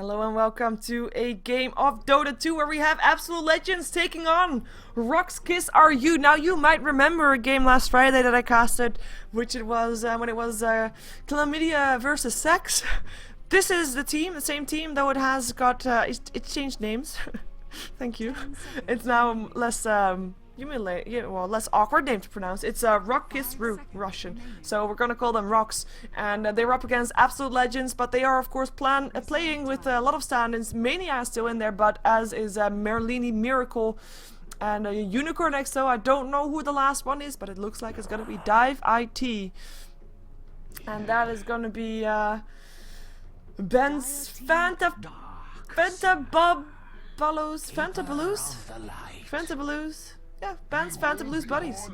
Hello and welcome to a game of Dota 2 where we have Absolute Legends taking on Rock's Kiss Are You. Now you might remember a game last Friday that I casted, which it was when it was Chlamydia versus Sex. This is the team, the same team, though it has got, it changed names. Thank you. It's now less, less awkward name to pronounce. It's Rock Kiss Russian, so we're gonna call them Rocks. And they were up against Absolute Legends, but they are of course playing with a lot of stand-ins. Mania is still in there, but as is Merlini Miracle and Unicorn XO. I don't know who the last one is, but it looks like it's gonna be Dive IT, and that is gonna be Ben's Fanta Blues. Yeah, Ben's Phantom Blues buddies.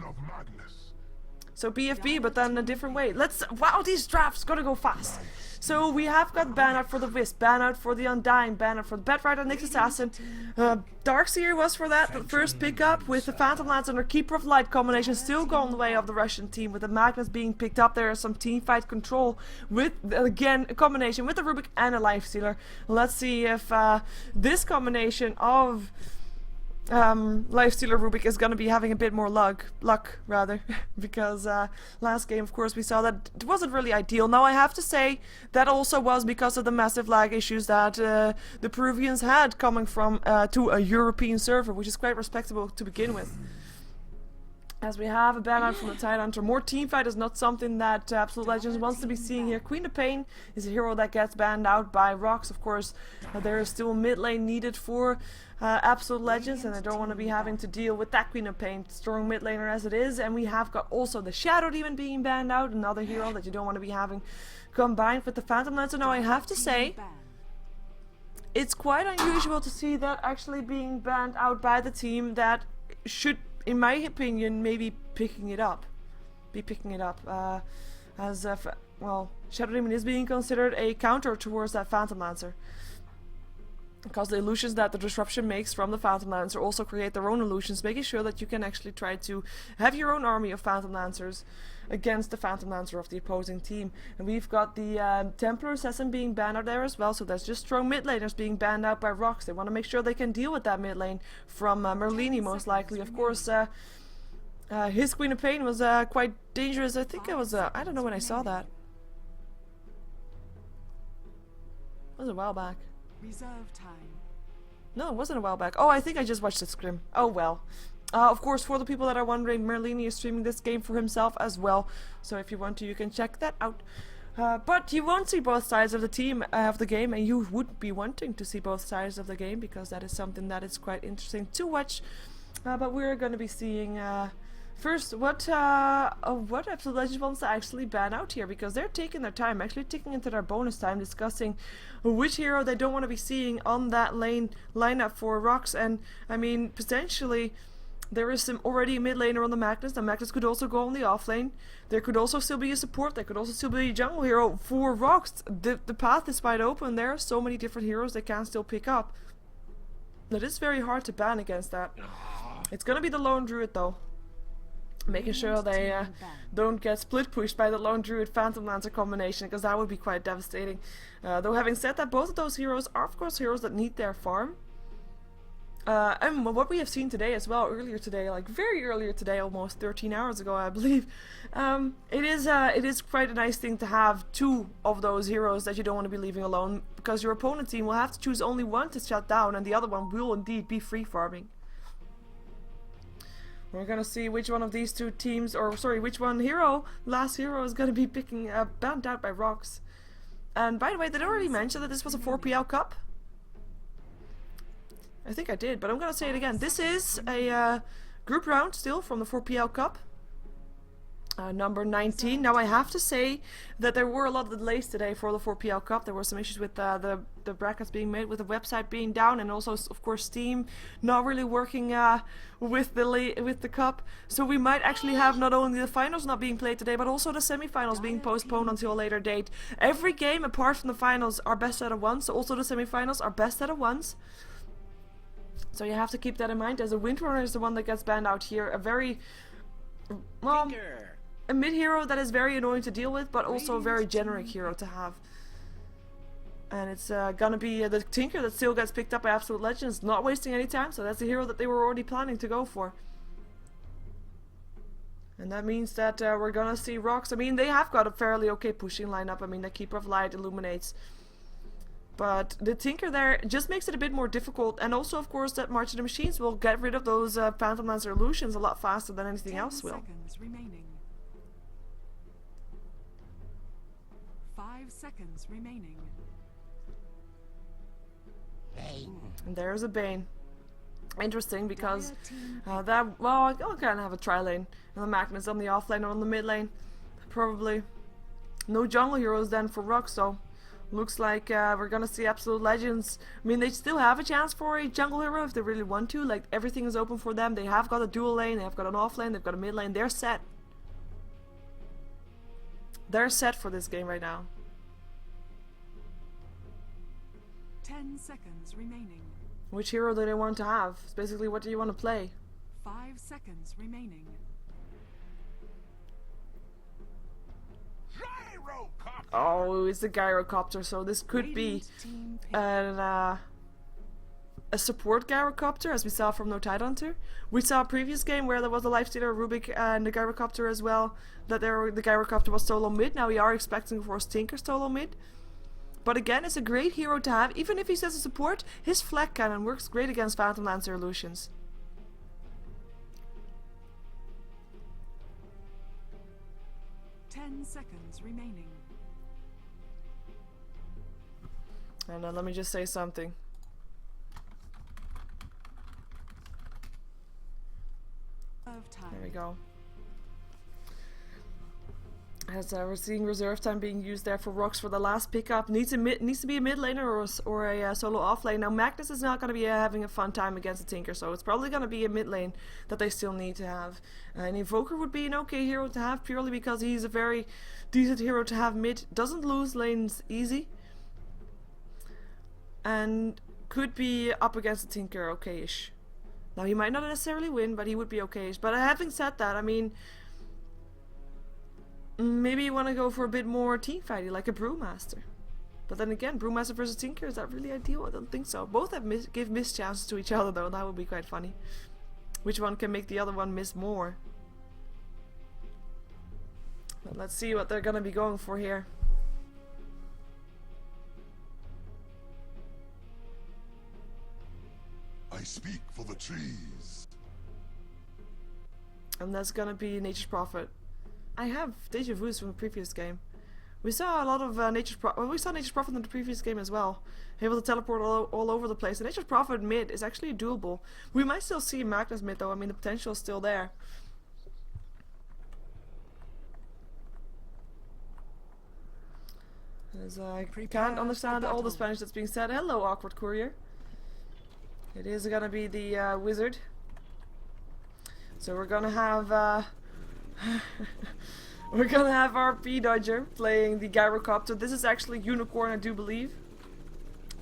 So BFB, but then a different way. Wow, these drafts gotta go fast. So we have got ban out for the Wisp, ban out for the Undying, ban out for the Bedrider, Nyx Assassin. Darkseer was for that, the first pickup with the Phantom Lance and her Keeper of Light combination still going the way of the Russian team, with the Magnus being picked up. There is some team fight control with, again, a combination with the Rubik and a Lifestealer. Let's see if this combination of Lifestealer Rubik is going to be having a bit more luck rather, because last game of course we saw that it wasn't really ideal. Now I have to say that also was because of the massive lag issues that the Peruvians had coming from to a European server, which is quite respectable to begin with. As we have a ban out from the Tidehunter, more teamfight is not something that Absolute Legends wants to be seeing here. Queen of Pain is a hero that gets banned out by Rocks. Of course, there is still mid lane needed for Absolute Legends, and I don't want to be having to deal with that Queen of Pain, strong mid laner as it is. And we have got also the Shadow Demon being banned out, another hero that you don't want to be having combined with the Phantom Lancer. Now I have to say, it's quite unusual to see that actually being banned out by the team that should, in my opinion, maybe picking it up. Well, Shadow Demon is being considered a counter towards that Phantom Lancer, because the illusions that the disruption makes from the Phantom Lancer also create their own illusions, making sure that you can actually try to have your own army of Phantom Lancers against the Phantom Lancer of the opposing team. And we've got the Templar Assassin being banned out there as well, so there's just strong mid laners being banned out by Rocks. They want to make sure they can deal with that mid lane from Merlini, most likely. Of course, his Queen of Pain was quite dangerous. I think it was, I don't know when I saw that. It was a while back. Reserve time. No, it wasn't a while back. Oh, I think I just watched the scrim. Oh well. Of course, for the people that are wondering, Merlini is streaming this game for himself as well. So if you want to, you can check that out. But you won't see both sides of the team of the game, and you would be wanting to see both sides of the game, because that is something that is quite interesting to watch. But we're going to be seeing first what Absolute Legends wants to actually ban out here, because they're taking their time, actually taking into their bonus time, discussing which hero they don't want to be seeing on that lineup for Rocks. And I mean, potentially there is some already mid laner on the Magnus. The Magnus could also go on the off lane. There could also still be a support. There could also still be a jungle hero for Rocks. The path is wide open. There are so many different heroes they can still pick up. It is very hard to ban against that. It's gonna be the Lone Druid though, making sure they don't get split pushed by the Lone Druid Phantom Lancer combination, because that would be quite devastating. Though having said that, both of those heroes are of course heroes that need their farm. And what we have seen today as well, earlier today, like very earlier today, almost 13 hours ago I believe, it is quite a nice thing to have two of those heroes that you don't want to be leaving alone, because your opponent team will have to choose only one to shut down, and the other one will indeed be free farming. We're gonna see which one of these two teams, or sorry, which one last hero is gonna be picking banned out by Rocks. And by the way, did I already mention that this was a 4PL Cup? I think I did, but I'm gonna say it again. This is a group round still from the 4PL Cup. Number 19. Now I have to say that there were a lot of delays today for the 4PL Cup. There were some issues with the brackets being made, with the website being down, and also of course Steam not really working with the cup. So we might actually have not only the finals not being played today, but also the semi-finals being postponed until a later date. Every game apart from the finals are best out of one, so also the semi-finals are best out of ones. So you have to keep that in mind, as a Windrunner is the one that gets banned out here. A very, well, a mid hero that is very annoying to deal with, but also a very generic hero to have. And it's gonna be the Tinker that still gets picked up by Absolute Legends, not wasting any time, so that's the hero that they were already planning to go for. And that means that we're gonna see Rocks. I mean, they have got a fairly okay pushing lineup. I mean, the Keeper of Light illuminates. But the Tinker there just makes it a bit more difficult, and also, of course, that March of the Machines will get rid of those Phantom Lancer illusions a lot faster than anything else will. 10 seconds remaining. 5 seconds remaining. And there's a Bane. Interesting, because well, I kind of have a tri-lane, and the Magnus on the off-lane or on the mid-lane. Probably no jungle heroes then for Rock, so looks like we're gonna see Absolute Legends. I mean, they still have a chance for a jungle hero if they really want to. Like, everything is open for them. They have got a dual lane, they have got an off-lane, they've got a mid-lane. They're set. They're set for this game right now. 10 seconds remaining. Which hero do they want to have? It's basically, what do you want to play? 5 seconds remaining. Oh, it's the Gyrocopter, so this could be a support Gyrocopter, as we saw from No Tidehunter. We saw a previous game where there was a Lifestealer, Rubik, and the Gyrocopter as well, that the Gyrocopter was solo mid. Now we are expecting for Tinker solo mid. But again, it's a great hero to have. Even if he's as a support, his Flag Cannon works great against Phantom Lancer illusions. Seconds remaining. And let me just say something. There we go. As we're seeing reserve time being used there for Rocks for the last pickup. Needs to be a mid laner or a solo off lane. Now Magnus is not going to be having a fun time against the Tinker, so it's probably going to be a mid lane that they still need to have. An Invoker would be an okay hero to have, purely because he's a very decent hero to have mid. Doesn't lose lanes easy. And could be up against the Tinker okay-ish. Now he might not necessarily win, but he would be okay-ish. But having said that, I mean, maybe you want to go for a bit more team fighting, like a Brewmaster. But then again, Brewmaster versus Tinker, is that really ideal? I don't think so. Both have give missed chances to each other, though. That would be quite funny. Which one can make the other one miss more? But let's see what they're gonna be going for here. I speak for the trees. And that's gonna be Nature's Prophet. I have deja vus from the previous game. We saw a lot of we saw Nature's Prophet in the previous game as well. Able to teleport all over the place. And Nature's Prophet mid is actually doable. We might still see Magnus mid though. I mean, the potential is still there. As I can't understand all the Spanish that's being said. Hello, awkward courier. It is gonna be the wizard. So we're gonna have we're gonna have our P-Dodger playing the Gyrocopter. This is actually Unicorn, I do believe.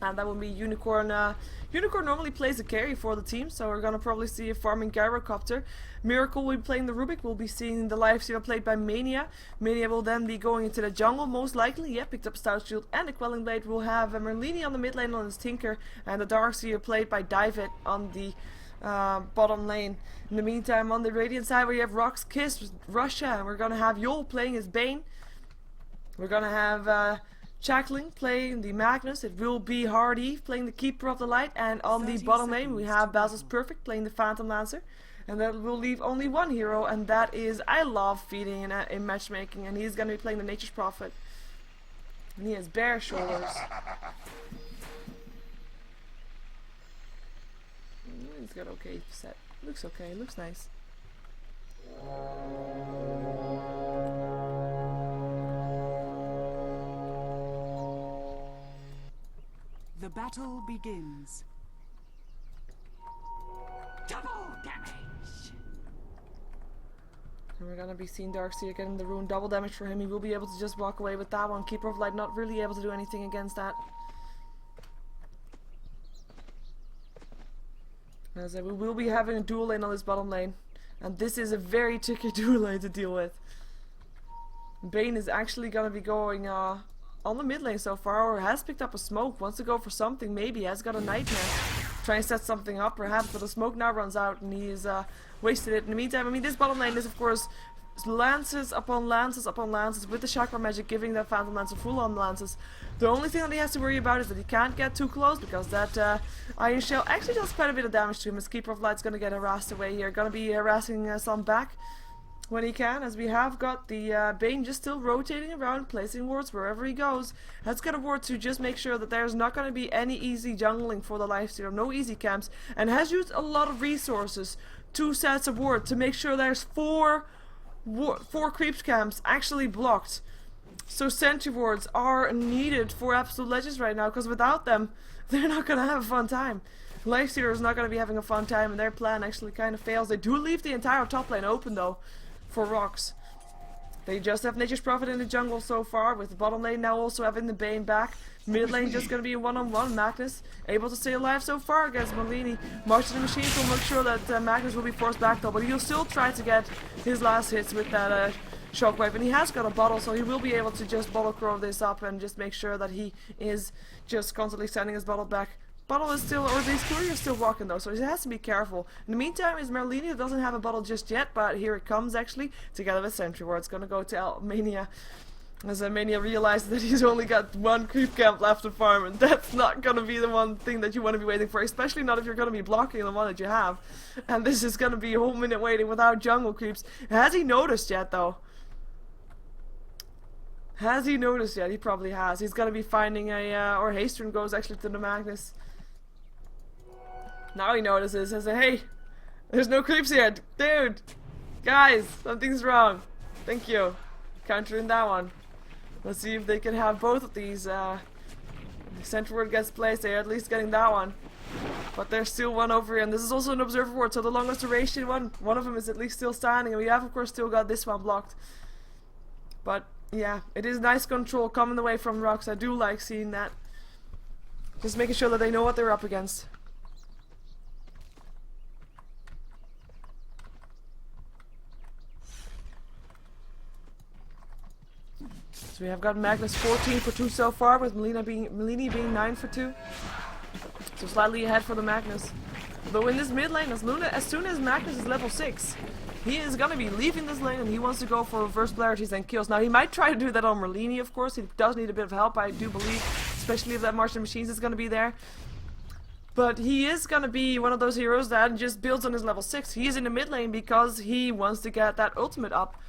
And that will be Unicorn. Unicorn normally plays the carry for the team, so we're gonna probably see a farming Gyrocopter. Miracle will be playing the Rubik. We'll be seeing the Lifestealer played by Mania. Mania will then be going into the jungle, most likely. Yeah, picked up Stout Shield and the Quelling Blade. We'll have Merlini on the mid lane on his Tinker, and the Darkseer played by Divet on the bottom lane. In the meantime, on the Radiant side, we have Rock's Kiss, Russia, and we're gonna have Yol playing his Bane. We're gonna have Shackling playing the Magnus. It will be Hardy playing the Keeper of the Light, and on the bottom lane we have Basil's Perfect playing the Phantom Lancer. And that will leave only one hero, and that is, I love feeding in matchmaking, and he's gonna be playing the Nature's Prophet. And he has bare shoulders. He's got okay set. Looks okay, looks nice. The battle begins. Double damage! And we're gonna be seeing Darkseer getting the rune. Double damage for him. He will be able to just walk away with that one. Keeper of Light not really able to do anything against that. As I said, we will be having a dual lane on this bottom lane. And this is a very tricky dual lane to deal with. Bane is actually gonna be going on on the mid lane so far, or has picked up a smoke, wants to go for something, maybe has got a nightmare. Trying to set something up perhaps, but the smoke now runs out and he's wasted it. In the meantime, I mean, this bottom lane is of course lances upon lances upon lances with the chakra magic giving that Phantom Lancer full on lances. The only thing that he has to worry about is that he can't get too close because that Iron Shell actually does quite a bit of damage to him. His Keeper of Light's gonna get harassed away here, gonna be harassing some back when he can, as we have got the Bane just still rotating around, placing wards wherever he goes. Has got a ward to just make sure that there's not going to be any easy jungling for the lifesteal, no easy camps, and has used a lot of resources, 2 sets of ward to make sure there's four creeps camps actually blocked. So sentry wards are needed for Absolute Legends right now, because without them, they're not going to have a fun time. Lifestealer is not going to be having a fun time, and their plan actually kind of fails. They do leave the entire top lane open though, for rocks. They just have Nature's Prophet in the jungle so far, with the bottom lane now also having the Bane back. Mid lane just going to be a one-on-one. Magnus able to stay alive so far against Merlini. March to the Machines will make sure that Magnus will be forced back though, but he'll still try to get his last hits with that shockwave, and he has got a bottle, so he will be able to just bottle crow this up and just make sure that he is just constantly sending his bottle back. Bottle is still, or these couriers is still walking though, so he has to be careful. In the meantime, is Merlini, who doesn't have a bottle just yet, but here it comes actually, together with Sentry Ward. It's gonna go to Mania, as Mania realizes that he's only got 1 creep camp left to farm, and that's not gonna be the one thing that you want to be waiting for, especially not if you're gonna be blocking the one that you have. And this is gonna be a whole minute waiting without jungle creeps. Has he noticed yet though? Has he noticed yet? He probably has. He's gonna be finding a, or Haystern goes actually to the Magnus. Now he notices and says, hey, there's no creeps here. Dude, guys, something's wrong. Thank you. Countering that one. Let's see if they can have both of these. Sentry ward gets placed, they're at least getting that one. But there's still one over here, and this is also an observer ward, so the longest duration one of them is at least still standing, and we have of course still got this one blocked. But yeah, it is nice control coming away from rocks. I do like seeing that. Just making sure that they know what they're up against. So we have got Magnus 14 for 2 so far, with Merlini being 9 for 2. So slightly ahead for the Magnus. Though in this mid lane, as soon as Magnus is level 6, he is going to be leaving this lane and he wants to go for reverse polarities and kills. Now he might try to do that on Merlini, of course. He does need a bit of help, I do believe, especially if that Martian Machines is going to be there. But he is going to be one of those heroes that just builds on his level 6. He is in the mid lane because he wants to get that ultimate up.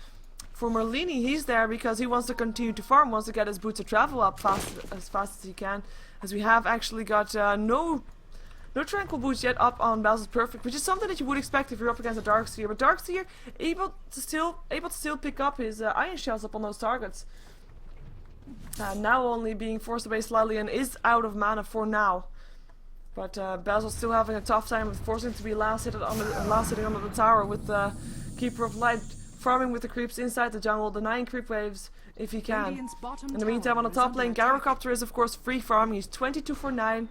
For Merlini, he's there because he wants to continue to farm, wants to get his boots of travel up as fast as he can. As we have actually got no tranquil boots yet up on Basil's Perfect, which is something that you would expect if you're up against a Darkseer. But Darkseer able to still pick up his Iron Shells up on those targets. Now only being forced away slightly and is out of mana for now. But Basil's still having a tough time with forcing to be last hitting under the tower with the Keeper of Light. Farming with the creeps inside the jungle, denying creep waves if he can. In the meantime, on the top lane, Gyrocopter is of course free farming. He's 22 for 9.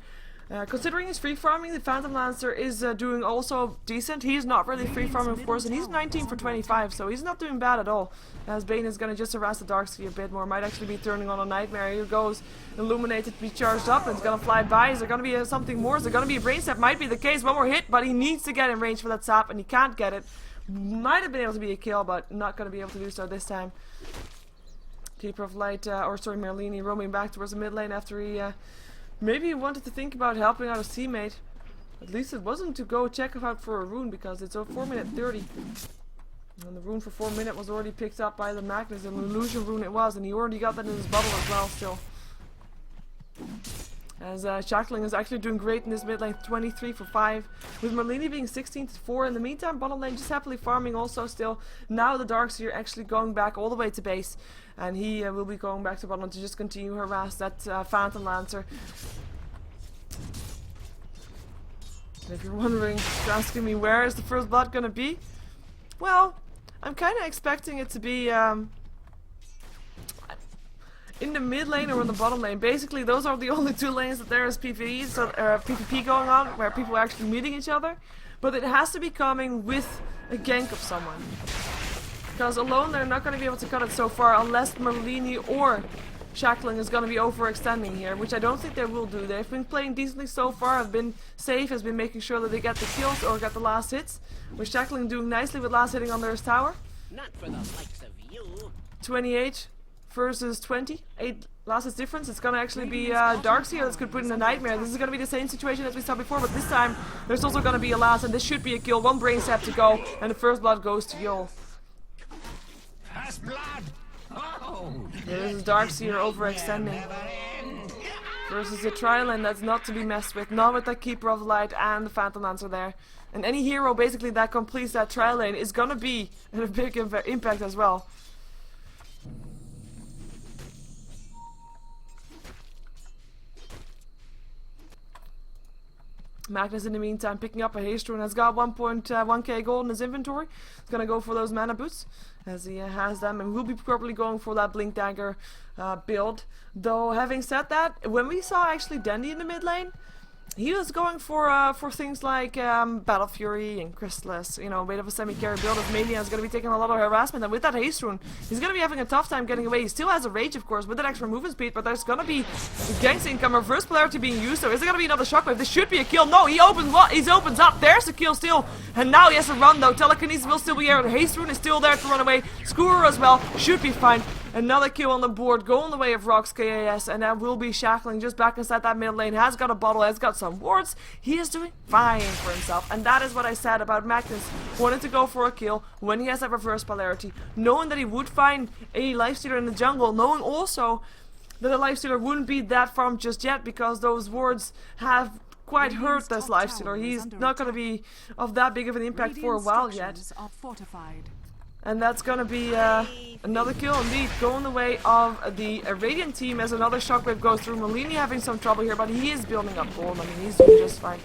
Considering he's free farming, the Phantom Lancer is doing also decent. He's not really free farming, of course, and he's 19 for 25, so he's not doing bad at all. As Bane is going to just harass the Darkseer a bit more. Might actually be turning on a Nightmare. Here goes Illuminated to be charged up, and it's going to fly by. Is there going to be something more? Is there going to be a brain sap? Might be the case. One more hit, but he needs to get in range for that sap, and he can't get it. Might have been able to be a kill, but not going to be able to do so this time. Keeper of Light, Merlini roaming back towards the mid lane after he maybe wanted to think about helping out his teammate. At least it wasn't to go check out for a rune, because it's 4 minute 30. And the rune for 4 minute was already picked up by the Magnus, an illusion rune it was, and he already got that in his bubble as well still. As Shackling is actually doing great in this mid lane, 23 for 5, with Merlini being 16 to 4. In the meantime, bottom lane just happily farming also still. Now the Darkseer actually going back all the way to base, and he will be going back to bottom to just continue harass that Phantom Lancer. And if you're wondering, you're asking me where is the first blood gonna be? Well, I'm kind of expecting it to be in the mid lane or in the bottom lane. Basically, those are the only 2 lanes that there is PvE, so PvP going on, where people are actually meeting each other. But it has to be coming with a gank of someone, because alone they're not going to be able to cut it so far unless Merlini or Shackling is going to be overextending here, which I don't think they will do. They've been playing decently so far, have been safe, has been making sure that they get the kills or get the last hits. With Shackling doing nicely with last hitting under his tower. Not for the likes of you. 28 versus 20. 8 last hits difference. It's going to actually be Darkseer that's going to put in a Nightmare. This is going to be the same situation as we saw before, but this time there's also going to be a last, and this should be a kill. 1 brain sap to go, and the first blood goes to Yol. First blood. Oh, This is Darkseer overextending. Versus a Trilane that's not to be messed with. Not with the Keeper of Light and the Phantom Lancer there. And any hero basically that completes that Trilane is gonna be a big impact as well. Magnus in the meantime picking up a haste rune, has got 1.1k gold in his inventory. He's gonna go for those mana boots as he has them, and will be probably going for that blink dagger build. Though having said that, when we saw actually Dandy in the mid lane, he was going for things like Battle Fury and Chrysalis, you know, a bit of a semi-carry build. As Mania is going to be taking a lot of harassment, and with that haste rune, he's going to be having a tough time getting away. He still has a rage, of course, with that extra movement speed, but there's going to be ganks income, reverse polarity being used. So is there going to be another shockwave? This should be a kill. No, he opens what? He opens up. There's the kill still, and now he has to run though. Telekinesis will still be here. The haste rune is still there to run away. Skewer as well should be fine. Another kill on the board, going the way of Rock's KAS, and that will be Shackling just back inside that mid lane. Has got a bottle, has got some wards. He is doing fine for himself, and that is what I said about Magnus. Wanted to go for a kill when he has that reverse polarity, knowing that he would find a lifestealer in the jungle, knowing also that a lifestealer wouldn't be that farmed just yet because those wards have quite hurt this lifestealer. He's not going to be of that big of an impact for a while yet. Are fortified. And that's gonna be another kill indeed, going the way of the Radiant team as another shockwave goes through. Merlini having some trouble here, but he is building up gold. I mean, he's doing just fine.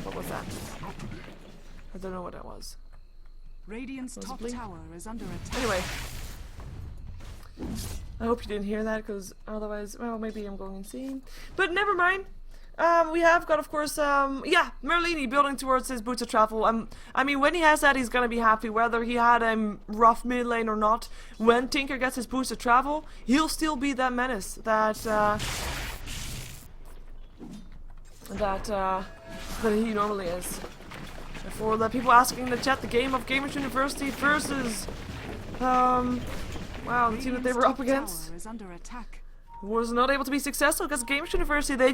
What was that? I don't know what that was. Radiant's top Possibly. tower is under attack. Anyway, I hope you didn't hear that, because otherwise, well, maybe I'm going insane. But never mind. We have got, of course, yeah, Merlini building towards his boots of travel. I mean, when he has that, he's gonna be happy, whether he had a rough mid lane or not. When Tinker gets his boots of travel, he'll still be that menace that he normally is. And for the people asking in the chat, the game of Gamers University versus, wow, the team that they were up against Is under attack. was not able to be successful because Gamers University, the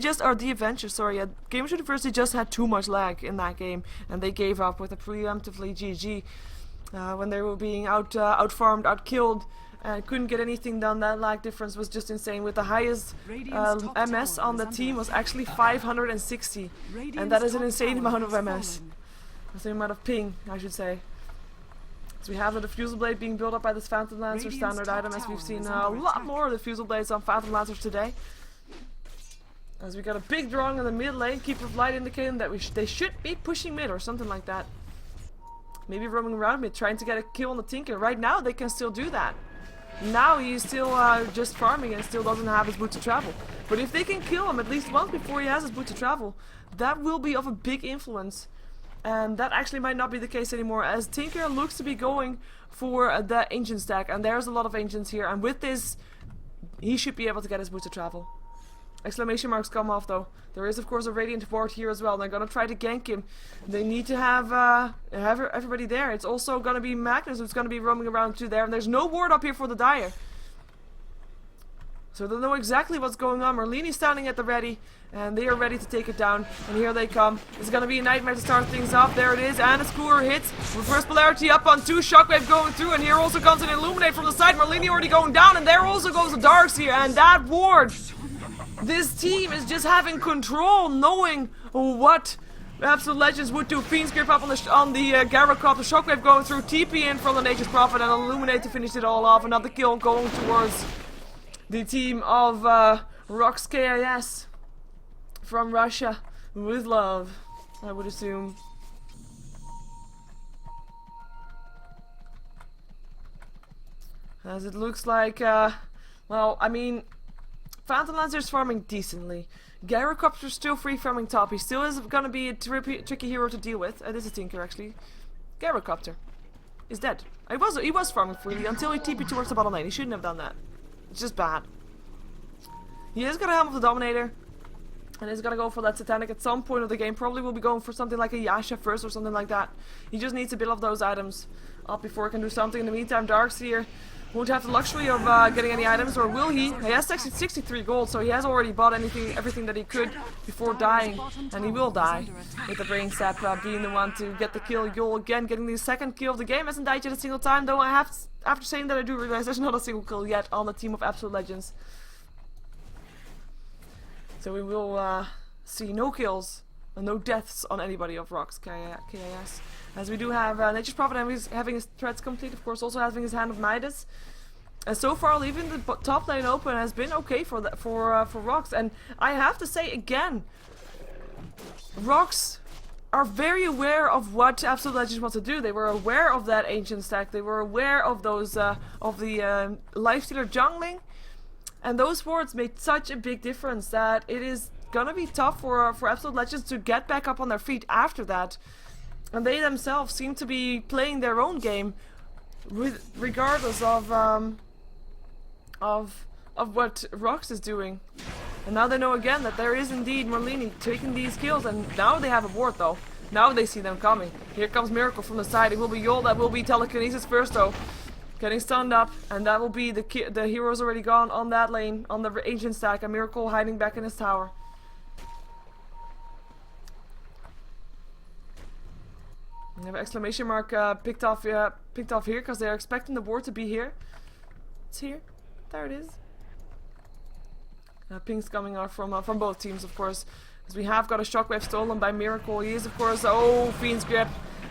Adventure, sorry, Gamers University just had too much lag in that game, and they gave up with a preemptively GG when they were being out-farmed, out-killed, and couldn't get anything done. That lag difference was just insane. With the highest MS on the team was actually 560, and that is an insane amount of MS. That's the amount of ping, I should say. So we have the Diffusal Blade being built up by this Phantom Lancer, standard item, as we've seen a lot more Diffusal Blades on Phantom Lancers today. As we got a big drawing in the mid lane, Keeper of Light indicating that they should be pushing mid or something like that. Maybe roaming around mid, trying to get a kill on the Tinker. Right now they can still do that. Now he's still just farming and still doesn't have his boots of travel. But if they can kill him at least once before he has his boots of travel, that will be of a big influence. And that actually might not be the case anymore, as Tinker looks to be going for the ancient stack, and there's a lot of ancients here, and with this he should be able to get his boots of travel. Exclamation marks come off though. There is of course a Radiant ward here as well, and they're gonna try to gank him. They need to have everybody there. It's also gonna be Magnus who's gonna be roaming around too there, and there's no ward up here for the Dire. So they know exactly what's going on. Merlini's standing at the ready, and they are ready to take it down. And here they come. It's gonna be a nightmare to start things off. There it is, and a Skewer hits. Reverse polarity up on 2, Shockwave going through, and here also comes an Illuminate from the side. Merlini already going down, and there also goes the Darkseer, and that ward. This team is just having control, knowing what Absolute Legends would do. Fiend's Grip up on the Garrocop, the Shockwave going through, TP in from the Nature's Prophet, and Illuminate to finish it all off. Another kill going towards the team of Rox KIS from Russia with love, I would assume. As it looks like, well, I mean, Phantom Lancer's farming decently. Gyrocopter's still free farming top. He still is going to be a tricky hero to deal with. This is Tinker, actually. Gyrocopter is dead. He was farming freely until he TP'd towards the bottom lane. He shouldn't have done that. It's just bad. He is gonna helm of the Dominator. And he's gonna go for that Satanic at some point of the game. Probably will be going for something like a Yasha first or something like that. He just needs to build up those items up before he can do something. In the meantime, Darkseer won't have the luxury of getting any items, or will he? He has 63 gold, so he has already bought everything that he could before dying. And he will die, with the Brain Sap being the one to get the kill. Yol again getting the second kill of the game. Hasn't died yet a single time, though after saying that I do realize there's not a single kill yet on the team of Absolute Legends. So we will see no kills and no deaths on anybody of Rocks KIS. As we do have Nature's Prophet having his threats complete, of course, also having his Hand of Midas. And so far, leaving the top lane open has been okay for Rocks. And I have to say again, Rocks are very aware of what Absolute Legends wants to do. They were aware of that ancient stack. They were aware of those of the Lifestealer jungling. And those wards made such a big difference that it is gonna be tough for Absolute Legends to get back up on their feet after that. And they themselves seem to be playing their own game, regardless of what Rox is doing. And now they know again that there is indeed Merlini taking these kills, and now they have a ward though. Now they see them coming. Here comes Miracle from the side. It will be Yol that will be telekinesis first though. Getting stunned up, and that will be the hero's already gone on that lane, on the ancient stack, and Miracle hiding back in his tower. We have an exclamation mark picked off here because they're expecting the ward to be here. It's here. There it is. Pings coming out from both teams, of course. As we have got a shockwave stolen by Miracle. He is, of course, Fiend's Grip.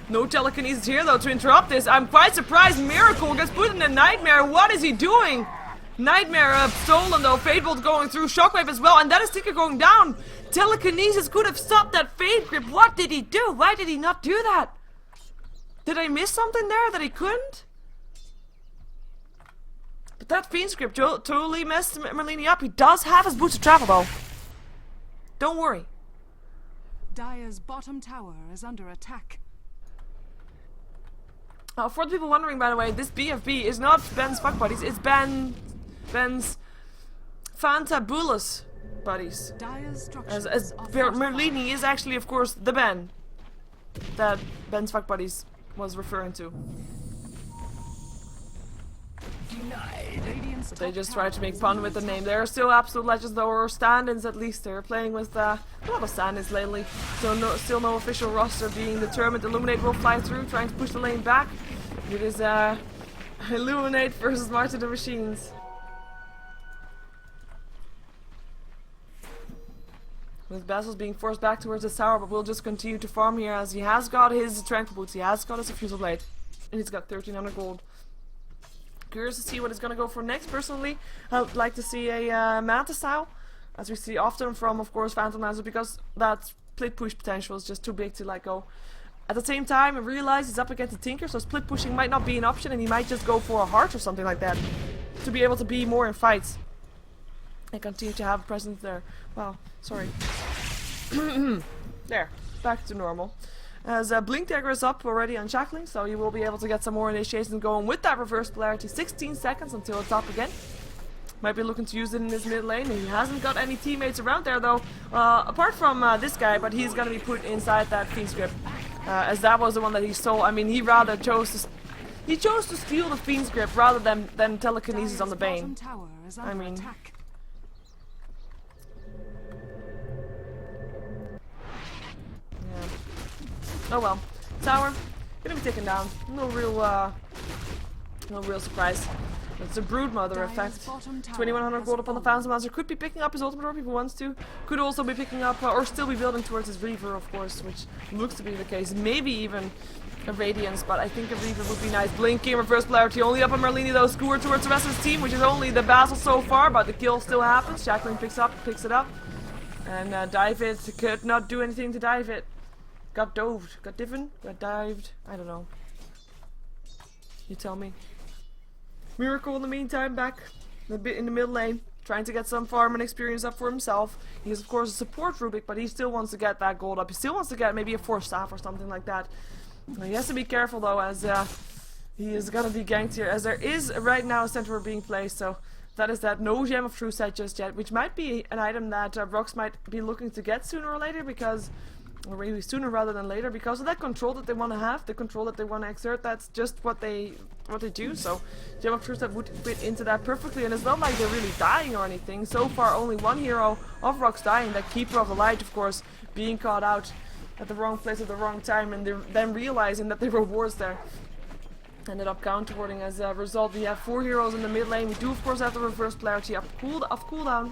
No telekinesis here, though, to interrupt this. I'm quite surprised Miracle gets put in a Nightmare. What is he doing? Nightmare stolen, though. Fade Bolt going through. Shockwave as well. And that is Tinker going down. Telekinesis could have stopped that Fade Grip. What did he do? Why did he not do that? Did I miss something there that he couldn't? But that Fiend's Grip totally messed Merlini up. He does have his boots of travel, though. Don't worry. Dire's bottom tower is under attack. For the people wondering, by the way, this BFB is not Ben's fuck buddies, it's Ben's Fantabulous buddies. Dire's As structures are Merlini is actually, of course, the Ben that Ben's fuck buddies was referring to. Radiant's But they top just tower tried to make is fun under with the attack. name. There are still Absolute Legends, though, or stand-ins at least. They're playing with a lot of stand-ins lately. So still no official roster being determined. Illuminate will fly through, trying to push the lane back. It is Illuminate versus March of the Machines. With Basil's being forced back towards his tower, but will just continue to farm here as he has got his Tranquil Boots, he has got his Diffusal Blade, and he's got 1300 gold. Curious to see what he's gonna go for next. Personally, I'd like to see a Manta style, as we see often from, of course, Phantom Lancer, because that split push potential is just too big to let go. At the same time, I realize he's up against the Tinker, so split pushing might not be an option, and he might just go for a heart or something like that to be able to be more in fights and continue to have a presence there. Wow, sorry. There, back to normal. As Blink Dagger is up already on Shackling, so you will be able to get some more initiations going with that reverse polarity. 16 seconds until it's up again. Might be looking to use it in his mid lane. He hasn't got any teammates around there though, apart from this guy, but he's gonna be put inside that Fiend's Grip, as that was the one that he stole. I mean, he chose to steal the Fiend's Grip rather than telekinesis on the Bane. Dire's bottom tower is under I mean, attack. oh well. Tower gonna be taken down. No real surprise. It's a Broodmother Dire's effect. bottom tower 2100 has gold up on the fallen. Phantom Lancer. Could be picking up his ultimate orb if he wants to. Could also be picking up, or still be building towards his Reaver, of course, which looks to be the case. Maybe even a Radiance, but I think a Reaver would be nice. Blinking, reverse polarity only up on Merlini though. Skewer towards the rest of his team, which is only the Basil so far, but the kill still happens. Shackling picks it up. And Dive It could not do anything to Dive It. Got doved. Got diven? Got dived? I don't know. You tell me. Miracle in the meantime back a bit in the mid lane, trying to get some farm and experience up for himself. He is of course a support Rubik, but he still wants to get that gold up. He still wants to get maybe a 4 staff or something like that. He has to be careful though, as he is gonna be ganked here, as there is right now a centaur being placed, so That is that no Gem of True Sight just yet, which might be an item that Rox might be looking to get sooner or later because, or maybe sooner rather than later, because of that control that they want to have, the control that they want to exert. That's just what they do. So Gem of True Sight would fit into that perfectly, and it's not like they're really dying or anything. So far, only one hero of Rox dying, that Keeper of the Light, of course, being caught out at the wrong place at the wrong time, and then realizing that there were wards there. Ended up counterwarding as a result. We have 4 heroes in the mid lane. We do of course have the reverse polarity on cooldown.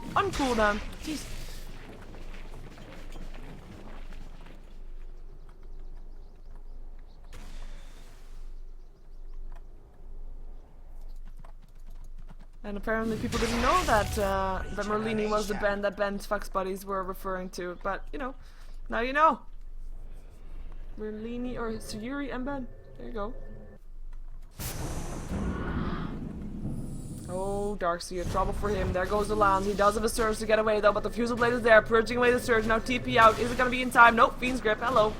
Jeez. And apparently people didn't know that that Merlini was the band that Ben's Fox buddies were referring to. But you know, now you know. Merlini or Sayuri and Ben. There you go. Oh, Darkseer, trouble for him. There goes the Lance. He does have a surge to get away though, but the Fusel Blade is there, purging away the surge. Now TP out. Is it gonna be in time? Nope. Fiend's Grip. Hello.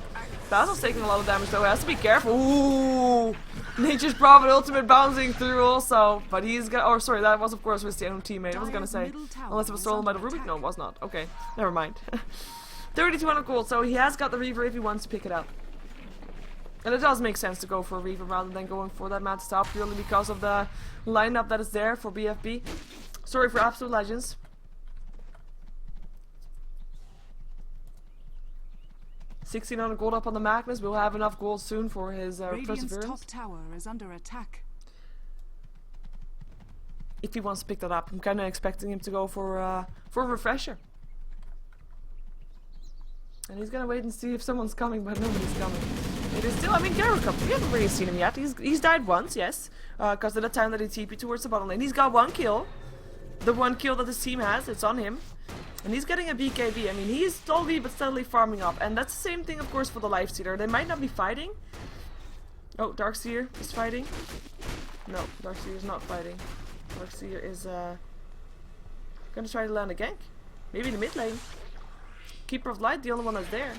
Basil's taking a lot of damage though. He has to be careful. Ooh. Nature's Prophet ultimate bouncing through also. But he's got. Oh, sorry. That was of course his own teammate. I was gonna say. Unless it was stolen by the Rubik. No, it was not. Okay. Never mind. 3200 gold. So he has got the Reaver if he wants to pick it up. And it does make sense to go for a Reaver rather than going for that mad stop, purely because of the lineup that is there for BFB. Sorry for Absolute Legends. $1,600 gold up on the Magnus. We'll have enough gold soon for his Perseverance. Top tower is under attack. If he wants to pick that up, I'm kind of expecting him to go for a refresher. And he's gonna wait and see if someone's coming, but nobody's coming. It is still, I mean, Gyro Cup, we haven't really seen him yet. He's died once, yes. Because of the time that he TP'd towards the bottom lane. He's got 1 kill. The 1 kill that his team has, it's on him. And he's getting a BKB. I mean, he's slowly but steadily farming up. And that's the same thing, of course, for the Lifestealer. They might not be fighting. Oh, Darkseer is fighting. No, Darkseer is not fighting. Darkseer is gonna try to land a gank. Maybe in the mid lane. Keeper of Light, the only one that's there.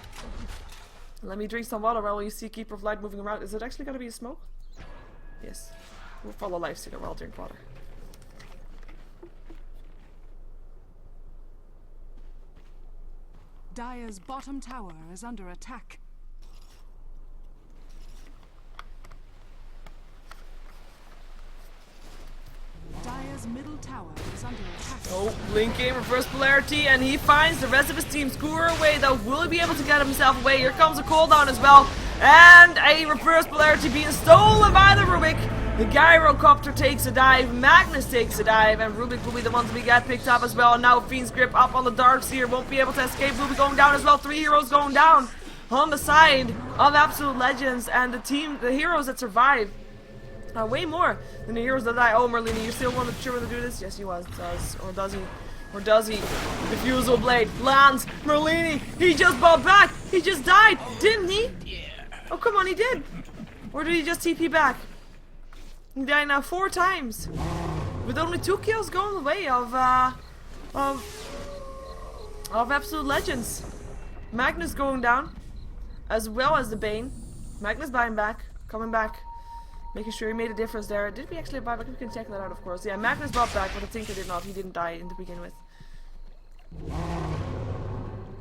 Let me drink some water while you see Keeper of Light moving around. Is it actually going to be a smoke? Yes. We'll follow Lifestealer while I'll drink water. Dire's bottom tower is under attack. Dire's middle tower is under attack. Oh, blinking, reverse polarity, and he finds the rest of his team scooter away, though. Will he be able to get himself away? Here comes a cooldown as well. And a reverse polarity being stolen by the Rubik. The Gyrocopter takes a dive, Magnus takes a dive, and Rubik will be the one to get picked up as well. And now Fiend's Grip up on the Darkseer, won't be able to escape. Rubik going down as well. 3 heroes going down on the side of Absolute Legends, and the heroes that survive. Way more than the heroes that die. Oh, Merlini, you still want to sure to do this? Yes, he does. Or does he? Or does he? The Fusel Blade lands. Merlini, he just bought back. He just died, didn't he? Oh, come on, he did. Or did he just TP back? He died now 4 times. With only 2 kills going the way of Absolute Legends. Magnus going down, as well as the Bane. Magnus buying back, coming back. Making sure he made a difference there. Did we actually buy back? We can check that out, of course. Yeah, Magnus bought back, but I think he did not. He didn't die to begin with.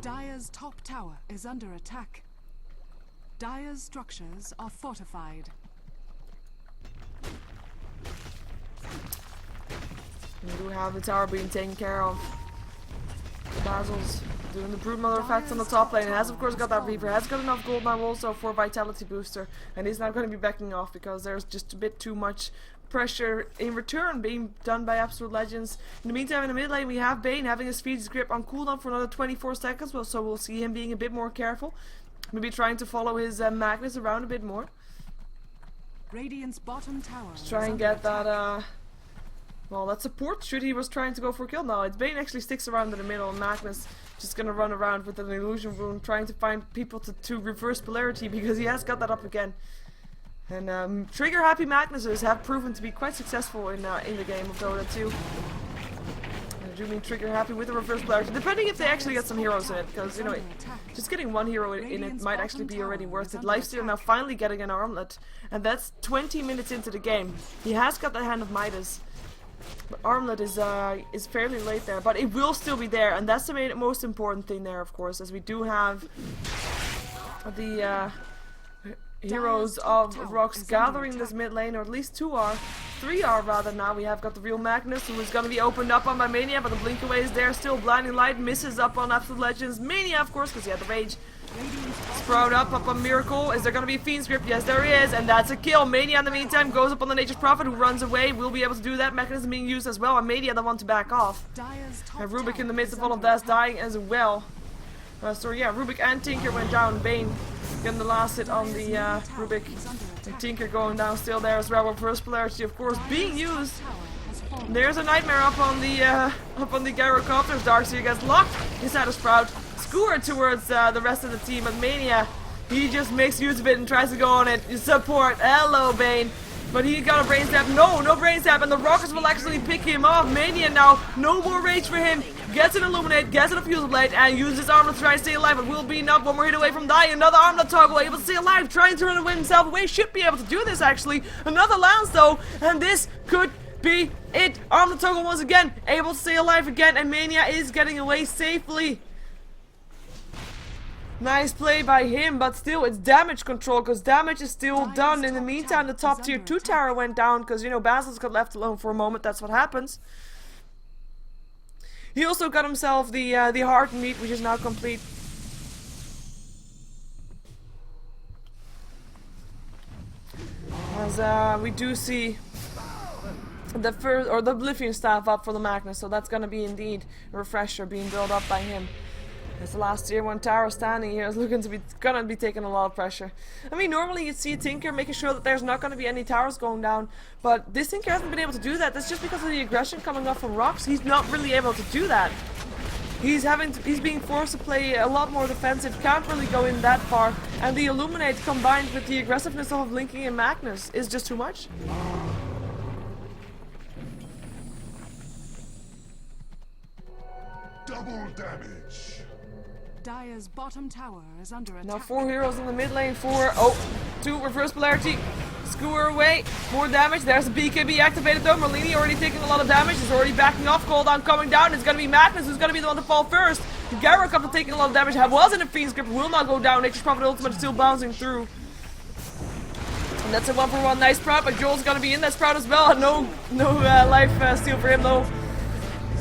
Dire's top tower is under attack. Dire's structures are fortified. We do have the tower being taken care of. The Basil's doing the Brood Mother effects on the top lane. It has of course got that Reaver. Has got enough gold now also for Vitality Booster. And he's now going to be backing off because there's just a bit too much pressure in return being done by Absolute Legends. In the meantime, in the mid lane we have Bane having his Fiend's Grip on cooldown for another 24 seconds. Well, so we'll see him being a bit more careful. Maybe trying to follow his Magnus around a bit more. Radiant's bottom tower. Just try and get that well, that support should he was trying to go for a kill now. It's Bane actually sticks around in the middle, and Magnus just gonna run around with an illusion rune trying to find people to reverse polarity because he has got that up again. And trigger happy Magnuses have proven to be quite successful in the game of Dota 2. I do mean trigger happy with the reverse polarity, depending if they actually get some heroes in it, because you know just getting 1 hero in it might actually be already worth it. Lifestealer now finally getting an armlet, and that's 20 minutes into the game. He has got the Hand of Midas. But Armlet is fairly late there, but it will still be there, and that's the most important thing there, of course, as we do have the heroes of rocks gathering this mid lane, or at least 3 are rather now. We have got the real Magnus, who is going to be opened up on by Mania, but the blink away is there still. Blinding Light misses up on Absolute Legends. Mania, of course, because he had the rage. Sprout up on Miracle. Is there going to be a Fiend's Grip? Yes, there is, and that's a kill. Mania, in the meantime, goes up on the Nature's Prophet, who runs away. Will be able to do that. Mechanism being used as well, and Mania the one to back off. And Rubik in the midst of all of that dying as well. So yeah, Rubik and Tinker went down. Bane getting the last hit on the Rubik. And Tinker going down still there as well. Reverse polarity, of course, being used. There's a nightmare up on the gyrocopters. Darkseer gets locked inside a Sprout. Skewered towards the rest of the team, but Mania, he just makes use of it and tries to go on it. Support, hello Bane. But he got a brain stab. No brain stab, and the Rockets will actually pick him off. Mania now, no more rage for him. Gets an Illuminate, gets an Fusel Blade, and uses his Armlet to try and stay alive. But will be not one more hit away from dying. Another Armlet toggle, able to stay alive, trying to run away himself away. Should be able to do this actually. Another Lance though, and this could be it. Armlet toggle once again, able to stay alive again, and Mania is getting away safely. Nice play by him, but still it's damage control, because damage is still done. In the meantime, the top tier 2 tower went down, because, you know, Basil's got left alone for a moment. That's what happens. He also got himself the heart meat, which is now complete. As we do see the the Oblivion staff up for the Magnus, so that's gonna be indeed a refresher being built up by him. As the last tier 1 tower standing here is looking to be gonna be taking a lot of pressure. I mean, normally you'd see Tinker making sure that there's not gonna be any towers going down, but this Tinker hasn't been able to do that. That's just because of the aggression coming up from rocks. He's not really able to do that. He's being forced to play a lot more defensive, can't really go in that far, and the Illuminate combined with the aggressiveness of Linking and Magnus is just too much. Double damage. Dire's bottom tower is under attack. Now 4 heroes in the mid lane, 2 reverse polarity, skewer away, more damage. There's a BKB activated though. Merlini already taking a lot of damage, he's already backing off. Cooldown coming down, it's gonna be Magnus who's gonna be the one to fall first. Garruk after taking a lot of damage, was in a Fiend's Grip, will not go down. Nature's Prophet Ultimate still bouncing through. And that's a 1-for-1 nice Sprout, but Joel's gonna be in that Sprout as well. No life steal for him though.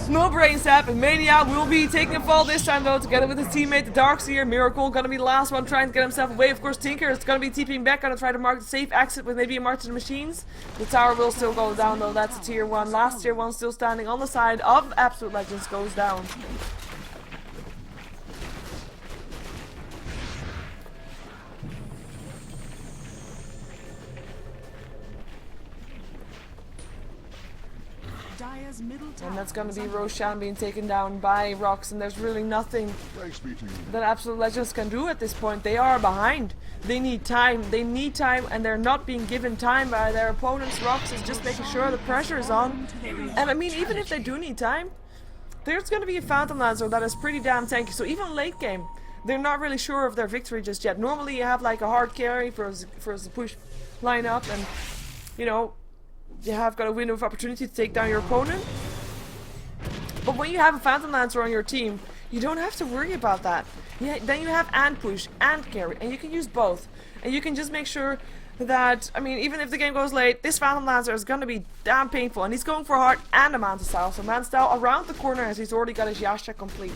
No brain sap, and Mania will be taking a fall this time though, together with his teammate, the Darkseer. Miracle gonna be the last one trying to get himself away. Of course, Tinker is gonna be TPing back, gonna try to mark the safe exit with maybe a mark to the machines. The tower will still go down though, that's a tier 1. Last tier 1 still standing on the side of Absolute Legends goes down. And that's gonna be Roshan being taken down by rocks, and there's really nothing that Absolute Legends can do at this point. They are behind. They need time, and they're not being given time by their opponents. Rocks is just making sure the pressure is on. And I mean, even if they do need time, there's gonna be a Phantom Lancer that is pretty damn tanky, so even late game, they're not really sure of their victory just yet. Normally you have like a hard carry for us to push line up, and you know, you have got a window of opportunity to take down your opponent. But when you have a Phantom Lancer on your team, you don't have to worry about that. Then you have and push and carry, and you can use both. And you can just make sure that, I mean, even if the game goes late, this Phantom Lancer is going to be damn painful. And he's going for a heart and a Manta Style. So Manta Style around the corner as he's already got his Yasha complete.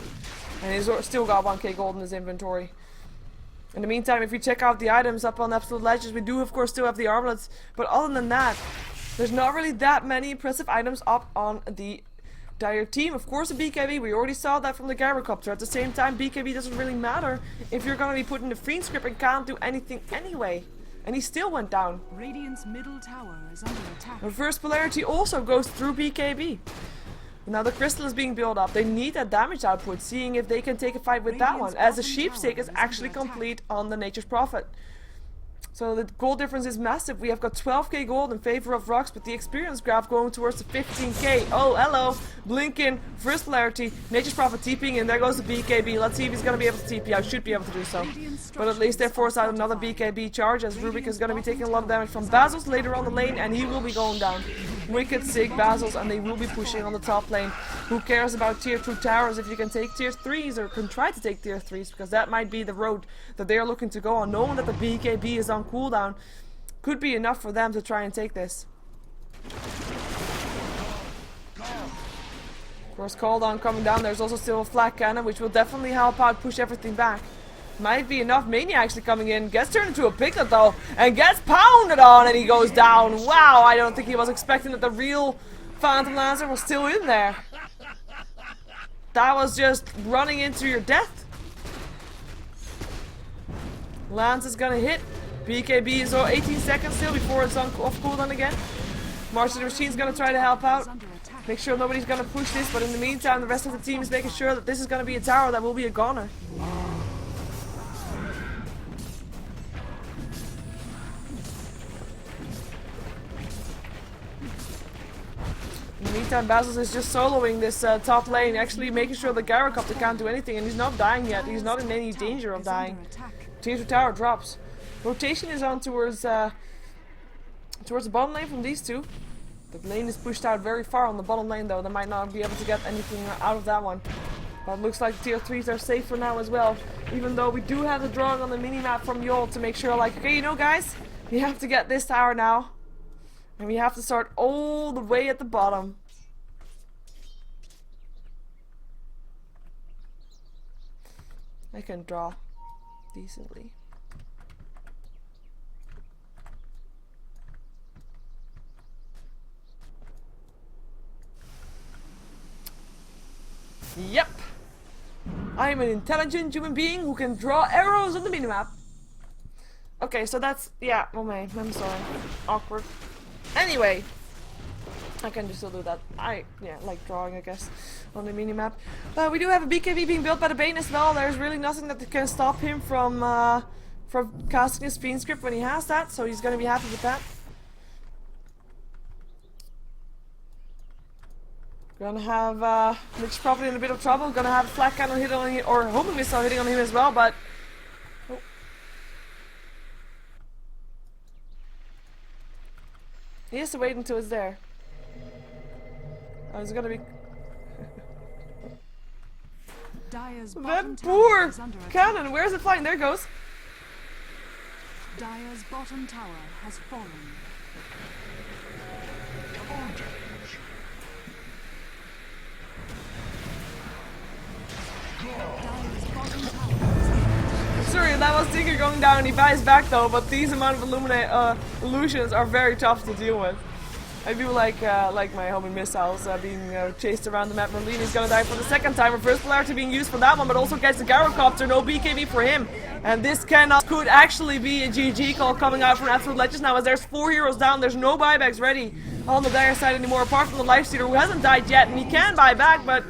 And he's still got 1k gold in his inventory. In the meantime, if you check out the items up on Absolute Legends, we do of course still have the armlets. But other than that, there's not really that many impressive items up on the Dire team. Of course, a BKB, we already saw that from the Gyrocopter. At the same time, BKB doesn't really matter if you're going to be put in the Fiend's Grip and can't do anything anyway. And he still went down. Radiant's middle tower is under attack. Reverse polarity also goes through BKB. Now the crystal is being built up. They need that damage output, seeing if they can take a fight with that one, as the Sheepstick is actually complete on the Nature's Prophet. So the gold difference is massive. We have got 12k gold in favor of rocks, but the experience graph going towards the 15k. Oh, hello. Blinking, first polarity, Nature's Prophet TPing, and there goes the BKB. Let's see if he's going to be able to TP out. Should be able to do so. But at least they force out another BKB charge, as Rubik is going to be taking a lot of damage from Basil's later on the lane, and he will be going down. wicked sick Basils, and they will be pushing on the top lane. Who cares about tier 2 towers if you can take tier 3s, or can try to take tier 3s, because that might be the road that they're looking to go on. Knowing that the BKB is on cooldown could be enough for them to try and take this. Of course, cooldown coming down. There's also still a flat cannon, which will definitely help out push everything back. Might be enough. Mania actually coming in. Gets turned into a piglet though, and gets pounded on, and he goes down. Wow, I don't think he was expecting that the real Phantom Lancer was still in there. That was just running into your death. Lance is gonna hit. BKB is 18 seconds still before it's on off cooldown again. March of the Machine's gonna try to help out. Make sure nobody's gonna push this, but in the meantime the rest of the team is making sure that this is gonna be a tower that will be a goner. In the meantime, Basils is just soloing this top lane, actually making sure the Gyrocopter can't do anything, and he's not dying yet. He's not in any danger of dying. Tier 2 tower drops. Rotation is on towards the bottom lane from these two. The lane is pushed out very far on the bottom lane though. They might not be able to get anything out of that one. But it looks like tier 3s are safe for now as well. Even though we do have the drawing on the minimap from Yol to make sure, like, okay, you know guys, we have to get this tower now. And we have to start all the way at the bottom. I can draw decently. Yep. I am an intelligent human being who can draw arrows on the minimap. Okay, so that's, yeah, oh man, I'm sorry. Awkward. Anyway, I can just still do that. Yeah, like drawing, I guess, on the minimap. We do have a BKB being built by the Bane as well. There's really nothing that can stop him from casting his Fiend Script when he has that, so he's gonna be happy with that. Gonna have Mitch probably in a bit of trouble. Gonna have a flat cannon hit on him, or homing missile hitting on him as well, but oh. He has to wait until it's there. Oh, it's gonna be that poor cannon. Where's it flying? There it goes. Dire's bottom tower has fallen. Sorry, that was Tinker going down. He buys back though, but these amount of illusions are very tough to deal with. I do like my homing missiles being chased around the map. Merlini's gonna die for the second time. Reverse polarity being used for that one, but also gets the Gyrocopter. No BKB for him. And this could actually be a GG call coming out from Absolute Legends now, as there's 4 heroes down. There's no buybacks ready on the dire side anymore, apart from the Lifestealer, who hasn't died yet, and he can buy back, but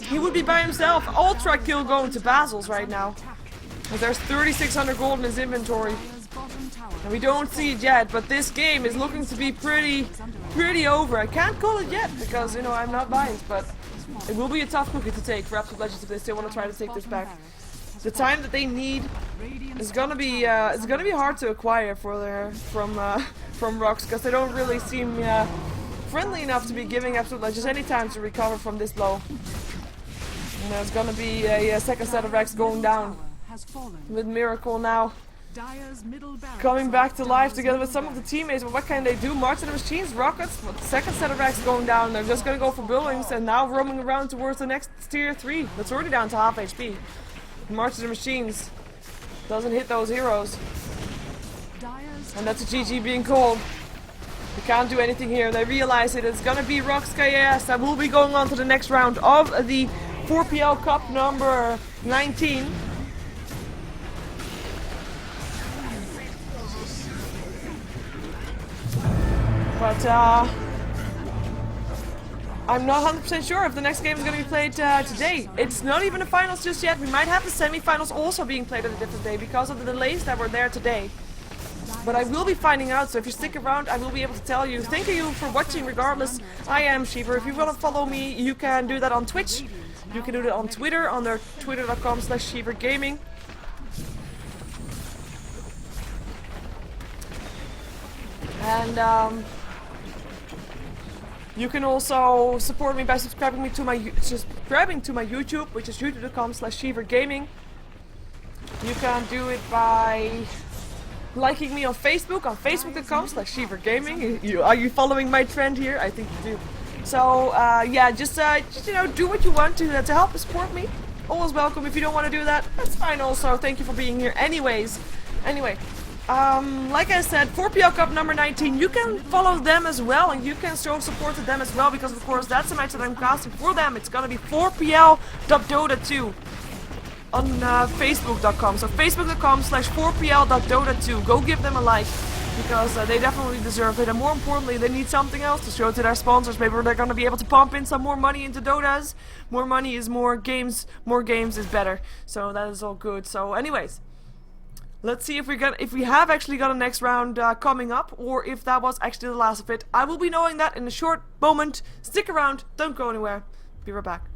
he would be by himself. Ultra kill going to Basils right now, as there's 3,600 gold in his inventory. And we don't see it yet, but this game is looking to be pretty over. I can't call it yet because, you know, I'm not biased, but it will be a tough cookie to take for Absolute Legends if they still want to try to take this back. The time that they need is gonna be hard to acquire from Rocks, because they don't really seem friendly enough to be giving Absolute Legends any time to recover from this blow. And there's gonna be a second set of Rex going down with Miracle now coming back to life together with some of the teammates. But what can they do? March of the Machines, Rockets, with the second set of Rex going down. They're just gonna go for buildings and now roaming around towards the next tier 3. That's already down to half HP. March of the Machines doesn't hit those heroes. And that's a GG being called. We can't do anything here. They realize it. It's gonna be Rox KS that will be going on to the next round of the 4PL Cup number 19. But I'm not 100% sure if the next game is going to be played today. It's not even the finals just yet. We might have the semi-finals also being played on a different day because of the delays that were there today. But I will be finding out, so if you stick around, I will be able to tell you. Thank you for watching regardless. I am Sheever. If you want to follow me, you can do that on Twitch. You can do that on Twitter, on their twitter.com/SheeverGaming. And You can also support me by subscribing to my YouTube, which is youtube.com/SheeverGaming. You can do it by liking me on Facebook, on facebook.com/SheeverGaming. Are you following my trend here? I think you do. So yeah, just you know, do what you want to help support me. Always welcome. If you don't want to do that, that's fine also. Thank you for being here anyways. Anyway, like I said, 4PL Cup number 19, you can follow them as well, and you can show support to them as well, because of course that's the match that I'm casting for them. It's gonna be 4PL.Dota2 on facebook.com. So facebook.com/4pl.dota2. Go give them a like, because they definitely deserve it, and more importantly, they need something else to show to their sponsors. Maybe they're gonna be able to pump in some more money into Dotas. More money is more games is better. So that is all good. So anyways, let's see if we have actually got a next round coming up, or if that was actually the last of it. I will be knowing that in a short moment. Stick around, don't go anywhere. Be right back.